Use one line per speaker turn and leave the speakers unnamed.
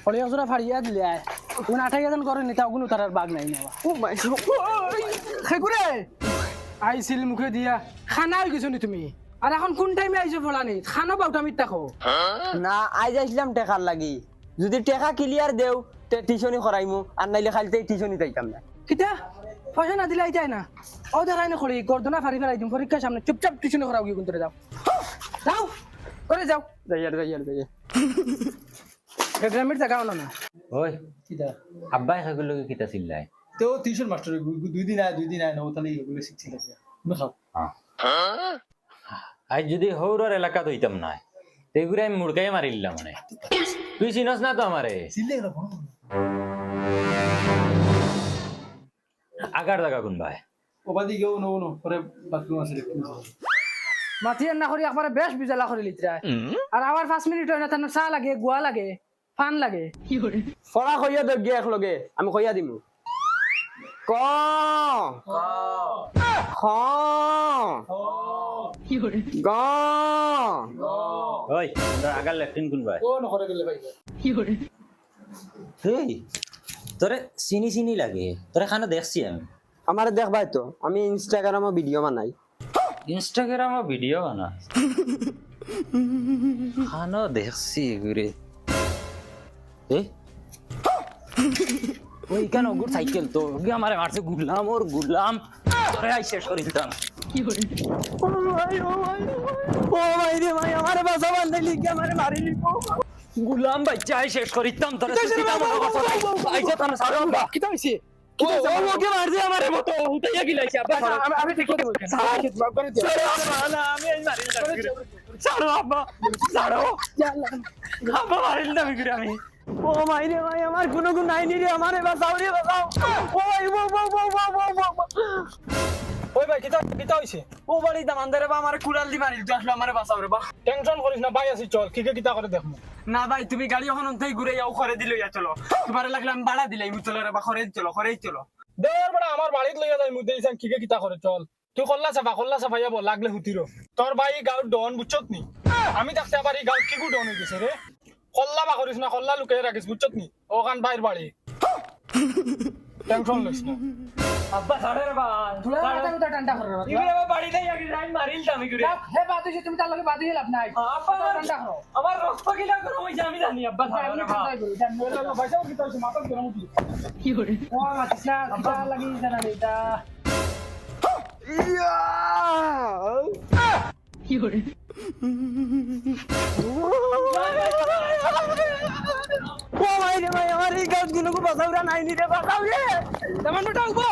ফলিয়া জোড়া ফাড়িয়া দিলে কোন 28 জন করে নিতা কোন তার বাগ নাই না ও মাই খেকুরে আইছিল মুখে দিয়া খানা হই গেছো নি তুমি আর এখন কোন টাইমে আইছো ফলানি খানা বাউটা মিথ্যা খাও
না আইজ আইছিলাম টেকার লাগি যদি টেকা ক্লিয়ার দেও তে টিউশনি করাইমু আর নাইলে খালিতে টিউশনি যাইতাম না
কিতা পয়সা না দিলে আইতাই না ও দেখাই না খড়ি গর্দনা ফাড়ি ফেলাই দিম পরীক্ষার সামনে চুপচাপ টিউশন করাও কি কোনতরে যাও যাও করে যাও
যাইয়ার
গ্রামের জায়গাও না
ওই
কিটা
আব্বাই খাগুলো কিতা চিল্লাই
তো টিউশন মাস্টার দুই দিন আয় না ও তাহলে এগুলো শিখছিল তুমি খাও
আজ যদি হৌরর এলাকা হইতাম না তেগুরে আমি মুড়কাই মারিলাম মানে তুই চিনস না তো আমারে
চিল্লে গেল
আগার জায়গা কোন ভাই
ওবাদি গেও নো পরে বাথরুম আছে
মাথিয়ার না করি একবারে বেশ বিজালা করে লিতরা আর আবার 5 মিনিট হয় না তার চা লাগে গুয়া লাগে পান লাগে কি করে
ফড়া কইয়া দে গে একলগে আমি কইয়া দিমু ক খ
কি করে
গ
ওই তোর আগার লেফটিন কোন ভাই
ও নকরে গেলে ভাই
কি করে
এই তোরে চিনি লাগে তোরে খানা দেখছি আমি
আমার দেখবাই তো আমি ইনস্টাগ্রামে ভিডিও বানাই
ইনস্টাগ্রামে ভিডিও বানা খানা দেখছি ঘুরে এই ওই কেন গুড সাইকেল তো আমারে মারছে গুলাম ওর গুলাম তোরে আই শেষ করে দিতাম
কি করে
ও ভাই রে ভাই আমারে বাসা বান্ধাইলি কি আমারে মারিলি
গুলাম বাচ্চা আই শেষ করে দিতাম তোরে দিতাম আইছে তোর সারম
কিতা হইছে
ও ওকে মারছে আমারে মতো
উঠাইয়া গিলাইছে আব্বা
আমি ঠিক করে বলছি মাফ করে দিও
আমি মারিলাম ছাড়ো আব্বা ছাড়ো আব্বা মারিলাম ঘুরে আমি
ও ভাই রে ভাই আমার কোনো গুণ নাই নি রে আমারে বাঁচাও রে বাঁচাও ও ভাই
ওই ভাই কিটা হইছে
ও বাড়ি দামানদারে বা আমারে কুড়াল দি মারিল তুই আসলে আমারে বাঁচাও রে বা
টেনশন করিস না ভাই আছি চল কিটা করে দেখমু
না ভাই তুমি গাড়ি ওখান থেকে ঘুরে যাও করে দিল ইয়া চলো তোমারে লাগলে আমি বাড়া দিলাই মুতলে রে বা করে চলো
দেওয়ার বড় আমার বাড়িতে লইয়া যাই মুদ্দে ইসান কিটা করে চল তুই কল্লা সাফা যাবো লাগলে হুতিরো তোর ভাই গাঁর ডন বুঝছত নি আমি থাকতে আবার এই গাঁর কি ডন হয়ে গেছে রে কল্লা বা করিস না কল্লা লুকাই রাখিস বুঝছত নি ওখান বাইর বাড়ি টেনশন লইস না
আব্বা ছাড়ে রে বা
তুলা মাথা উঠা টান্ডা করে
তুমি আবার বাড়ি নাই আগে যাই মারিল আমি ঘুরে
হে বাদ হইছে তুমি তার লগে বাদ হই লাভ নাই
আব্বা
টান্ডা করো
আমার রক্ত কিলা করো ওই যে আমি জানি আব্বা ছাড়ে রে বা
ভাইসাও কিটা হইছে মাথা গরম উঠি
কি করে ও মাতিসা কিতা লাগি জানা এটা
ইয়া
কি করে
ও ভাই রে ভাই আমার এই গাছগুলো বাঁচাও রে নাই নি রে বাঁচাও রে
তেমন ওটা উঠো